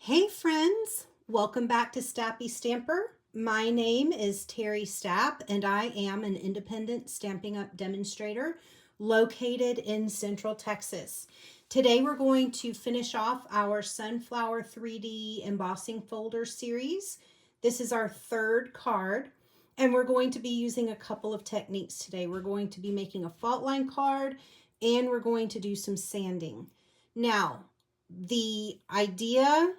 Hey friends, welcome back to Stappystamper. My name is Terry Stapp and I am an independent Stampin' Up! Demonstrator located in Central Texas. Today we're going to finish off our Sunflower 3D Embossing Folder series. This is our third card and we're going to be using a couple of techniques today. We're going to be making a fault line card and we're going to do some sanding. Now, the idea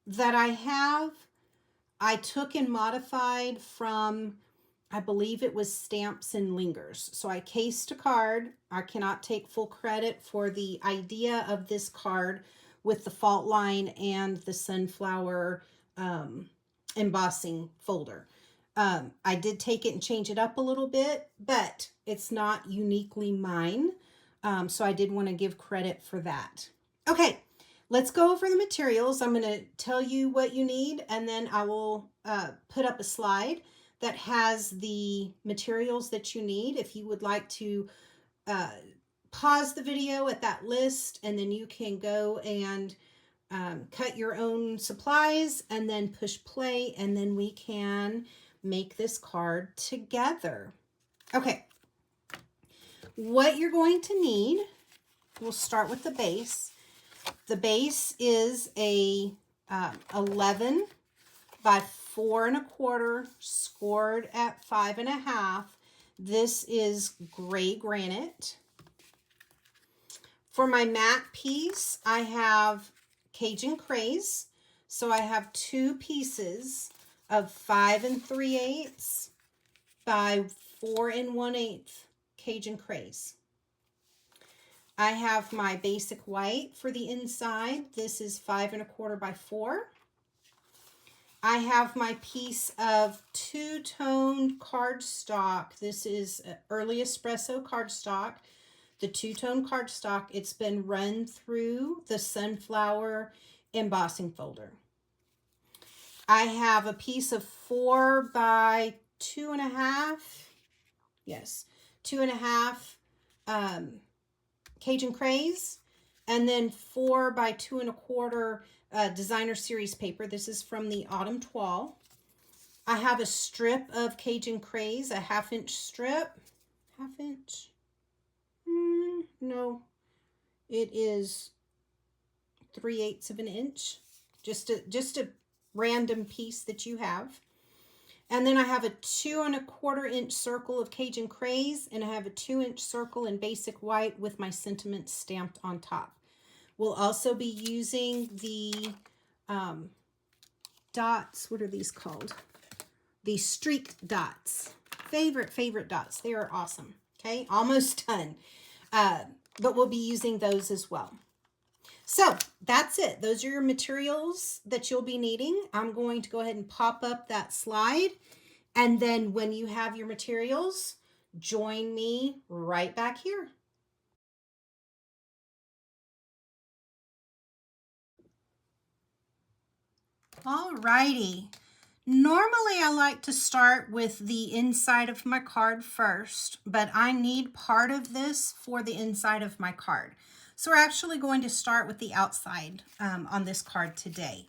that I took and modified from, I believe it was Stamps and Lingers. So I cased a card. I cannot take full credit for the idea of this card with the fault line and the sunflower embossing folder. I did take it and change it up a little bit, but it's not uniquely mine. So I did want to give credit for that. Okay. Let's go over the materials. I'm going to tell you what you need, and then I will put up a slide that has the materials that you need. If you would like to pause the video at that list, and then you can go and cut your own supplies, and then push play, and then we can make this card together. Okay, what you're going to need, we'll start with the base. The base is a 11 by 4 1/4 scored at 5 1/2. This is gray granite. For my matte piece, I have Cajun Craze. So I have two pieces of 5 3/8 by 4 1/8 Cajun Craze. I have my basic white for the inside. This is 5 1/4 by 4. I have my piece of two-tone cardstock. This is early espresso cardstock. The two-tone cardstock, it's been run through the sunflower embossing folder. I have a piece of 4 by 2 1/2. Yes, 2 1/2 Cajun Craze, and then 4 by 2 1/4 designer series paper. This is from the Autumn Toile. I have a strip of Cajun Craze, a 1/2 inch strip. 1/2 inch? No, it is 3/8 of an inch. Just a random piece that you have. And then I have a 2 1/4 inch circle of Cajun Craze, and I have a 2 inch circle in basic white with my sentiments stamped on top. We'll also be using the dots. What are these called? The streak dots. Favorite dots. They are awesome. Okay, almost done. But we'll be using those as well. So that's it. Those are your materials that you'll be needing. I'm going to go ahead and pop up that slide. And then when you have your materials, join me right back here. Alrighty. Normally I like to start with the inside of my card first, but I need part of this for the inside of my card. So we're actually going to start with the outside on this card today.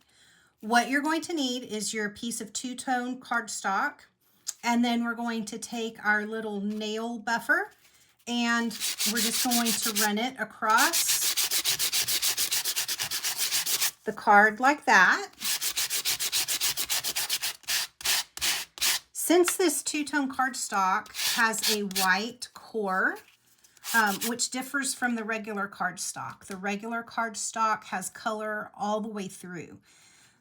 What you're going to need is your piece of two-tone cardstock, and then we're going to take our little nail buffer and we're just going to run it across the card like that. Since this two-tone cardstock has a white core, which differs from the regular cardstock. The regular cardstock has color all the way through.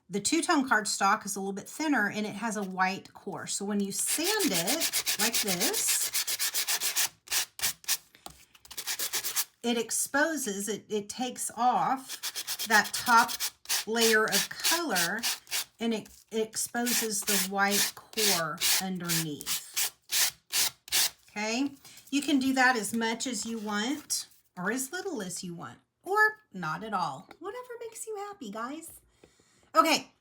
The two-tone cardstock is a little bit thinner and it has a white core. So when you sand it like this, it exposes, it takes off that top layer of color and it exposes the white core underneath. Okay, you can do that as much as you want or as little as you want, or not at all. Whatever makes you happy, guys. Okay,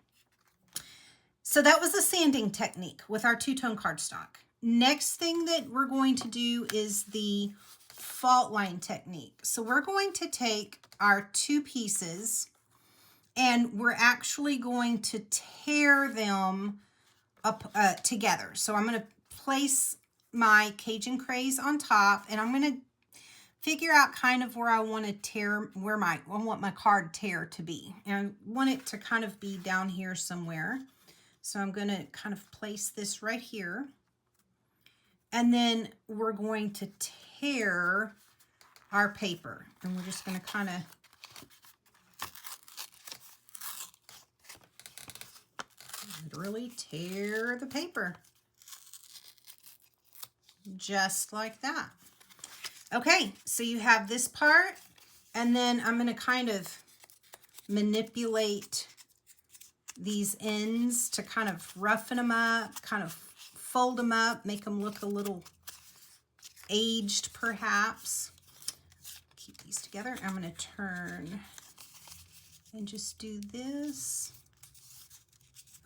so that was the sanding technique with our two-tone cardstock. Next thing that we're going to do is the fault line technique. So we're going to take our two pieces and we're actually going to tear them up together. So I'm going to place my Cajun Craze on top, and I'm going to figure out kind of where I want to tear, I want my card tear to be. And I want it to kind of be down here somewhere. So I'm going to kind of place this right here. And then we're going to tear our paper. And we're just going to kind of literally tear the paper. Just like that. Okay, so you have this part, and then I'm going to kind of manipulate these ends to kind of roughen them up, kind of fold them up, make them look a little aged perhaps. Keep these together. I'm going to turn and just do this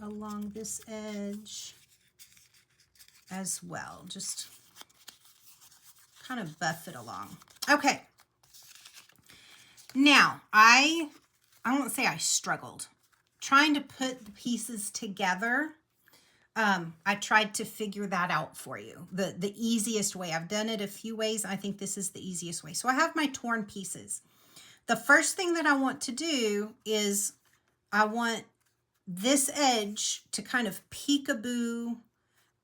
along this edge as well. Just kind of buff it along. Okay. Now, I won't say I struggled trying to put the pieces together. I tried to figure that out for you. The easiest way. I've done it a few ways. I think this is the easiest way. So I have my torn pieces. The first thing that I want to do is I want this edge to kind of peekaboo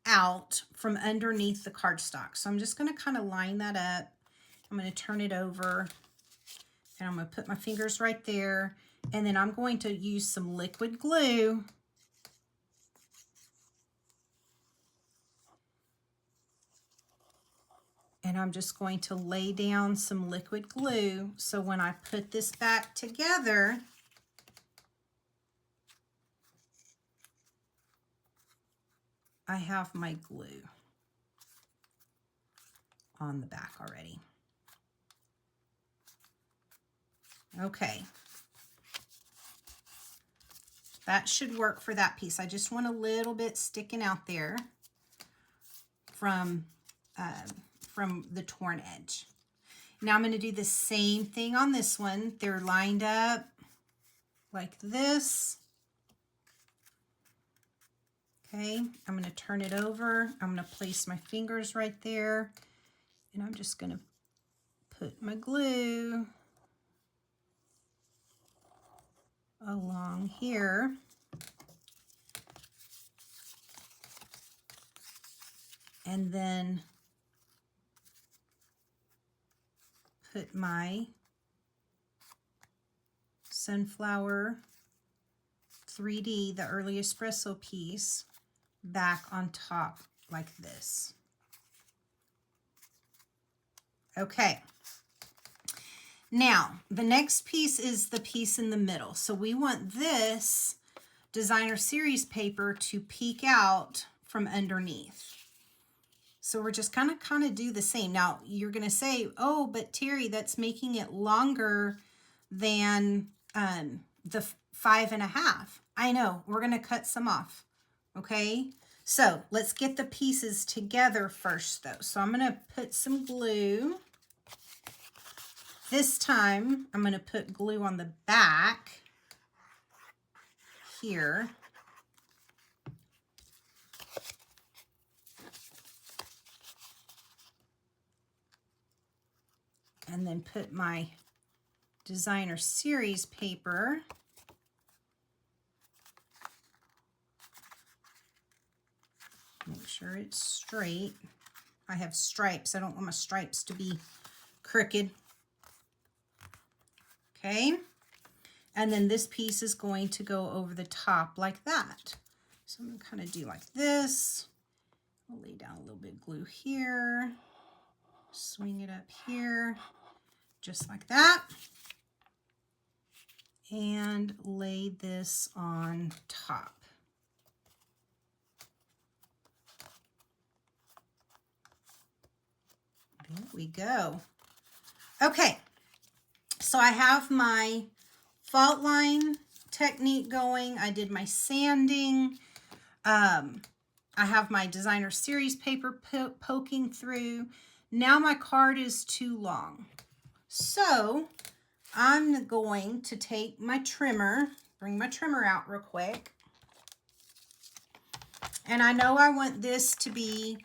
out from underneath the cardstock. So I'm just going to kind of line that up. I'm going to turn it over, and I'm going to put my fingers right there, and then I'm going to use some liquid glue and I'm just going to lay down some liquid glue so when I put this back together, I have my glue on the back already. Okay. That should work for that piece. I just want a little bit sticking out there from the torn edge. Now I'm going to do the same thing on this one. They're lined up like this. Okay, I'm going to turn it over. I'm going to place my fingers right there, and I'm just going to put my glue along here. And then put my sunflower 3D, the early espresso piece, back on top like this. Okay. Now, the next piece is the piece in the middle. So we want this designer series paper to peek out from underneath. So we're just kind of do the same. Now, you're going to say, oh, but Terry, that's making it longer than the 5.5. I know, we're going to cut some off. Okay, so let's get the pieces together first though. So I'm going to put some glue. This time I'm going to put glue on the back here. And then put my designer series paper make sure it's straight. I have stripes. I don't want my stripes to be crooked. Okay. And then this piece is going to go over the top like that. So I'm going to kind of do like this. I'll lay down a little bit of glue here. Swing it up here. Just like that. And lay this on top. There we go. Okay, so I have my fault line technique going. I did my sanding. I have my designer series paper poking through. Now my card is too long. So I'm going to take my trimmer bring my trimmer out real quick. And I know I want this to be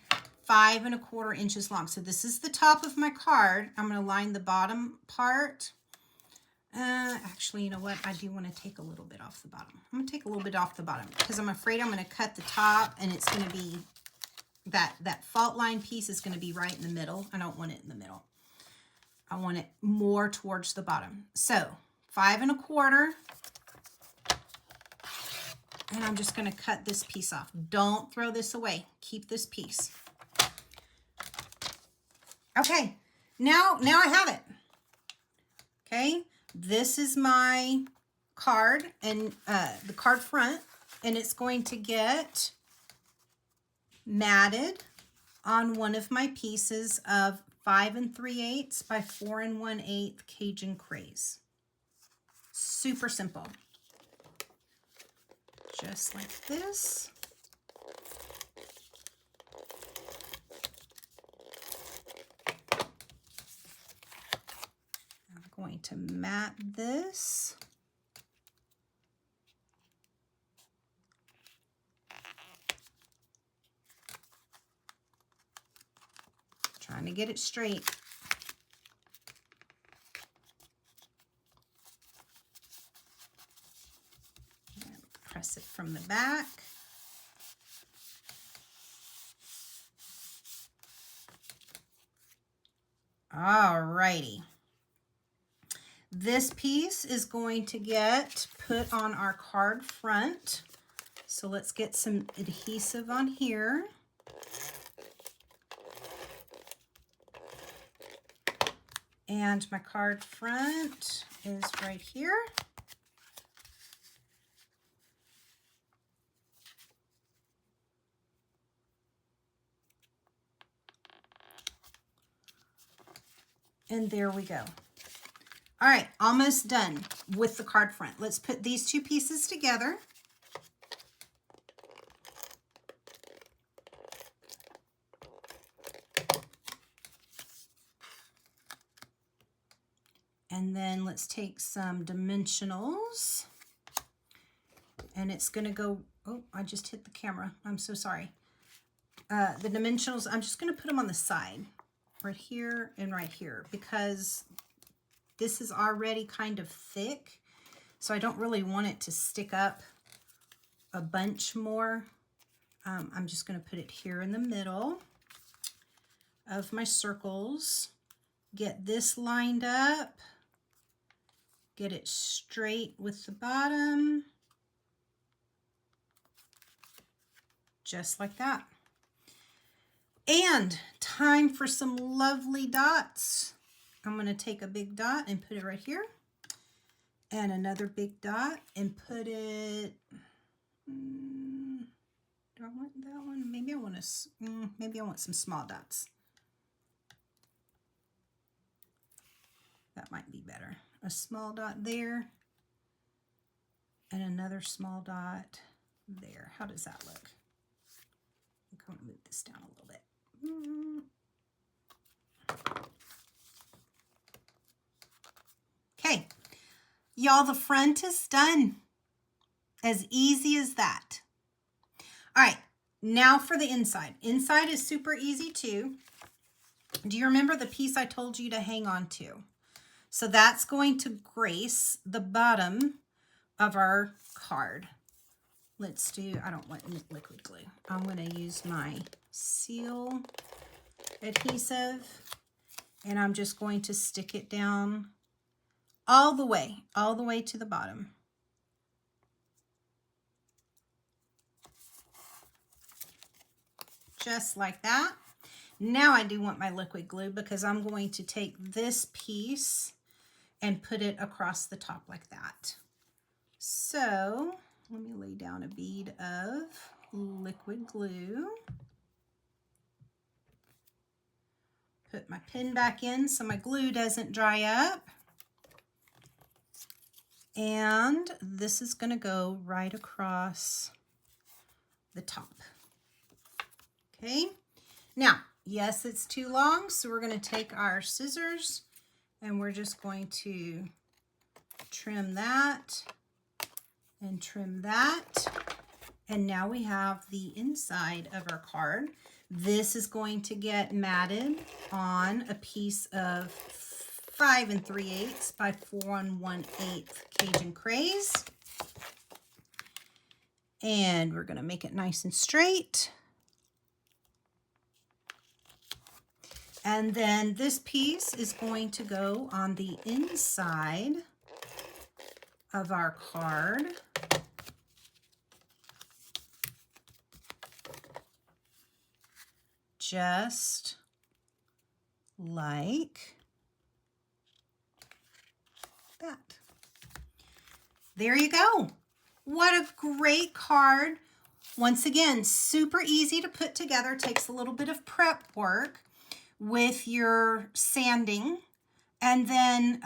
5 1/4 inches long. So this is the top of my card. I'm going to line the bottom part. Actually, you know what? I do want to take a little bit off the bottom. I'm going to take a little bit off the bottom because I'm afraid I'm going to cut the top and it's going to be, that fault line piece is going to be right in the middle. I don't want it in the middle. I want it more towards the bottom. So 5 1/4. And I'm just going to cut this piece off. Don't throw this away. Keep this piece. Okay, now I have it. Okay, this is my card and the card front, and it's going to get matted on one of my pieces of 5 3/8 by 4 1/8 Cajun Craze. Super simple. Just like this. I'm going to mat this. Trying to get it straight. Press it from the back. Alrighty. This piece is going to get put on our card front. So let's get some adhesive on here. And my card front is right here. And there we go. All right, almost done with the card front. Let's put these two pieces together. And then let's take some dimensionals. And it's going to go, oh, I just hit the camera. I'm so sorry. The dimensionals, I'm just going to put them on the side. Right here and right here, because this is already kind of thick, so I don't really want it to stick up a bunch more. I'm just going to put it here in the middle of my circles, get this lined up, get it straight with the bottom, just like that. And time for some lovely dots. I'm going to take a big dot and put it right here. And another big dot and put it... do I want that one? Maybe I want some small dots. That might be better. A small dot there. And another small dot there. How does that look? I'm going to move this down a little bit. Okay, y'all, the front is done. As easy as that. All right, now for the inside. Inside is super easy too. Do you remember the piece I told you to hang on to? So that's going to grace the bottom of our card. Let's do, I don't want liquid glue. I'm going to use my seal adhesive, and I'm just going to stick it down all the way to the bottom. Just like that. Now I do want my liquid glue because I'm going to take this piece and put it across the top like that. So let me lay down a bead of liquid glue. Put my pin back in so my glue doesn't dry up. And this is going to go right across the top. Okay. Now, yes, it's too long, so we're going to take our scissors and we're just going to trim that and trim that. And now we have the inside of our card. This is going to get matted on a piece of 5 3/8 by 4 1/8 Cajun Craze. And we're going to make it nice and straight. And then this piece is going to go on the inside of our card. Just like that. There you go. What a great card. Once again, super easy to put together. Takes a little bit of prep work with your sanding, and then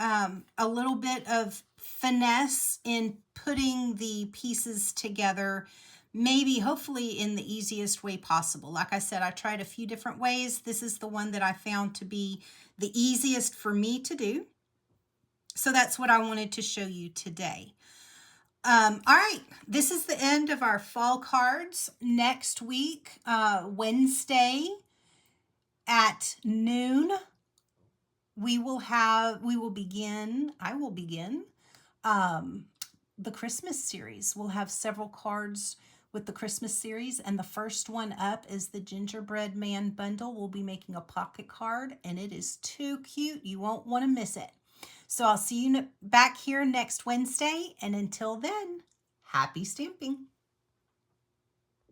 a little bit of finesse in putting the pieces together, maybe hopefully in the easiest way possible. Like I said, I tried a few different ways. This is the one that I found to be the easiest for me to do. So that's what I wanted to show you today. All right, this is the end of our fall cards. Next week, Wednesday at noon, I will begin the Christmas series. We'll have several cards with the Christmas series, and the first one up is the Gingerbread Man bundle. We'll be making a pocket card, and it is too cute. You won't want to miss it. So I'll see you back here next Wednesday, and until then, happy stamping.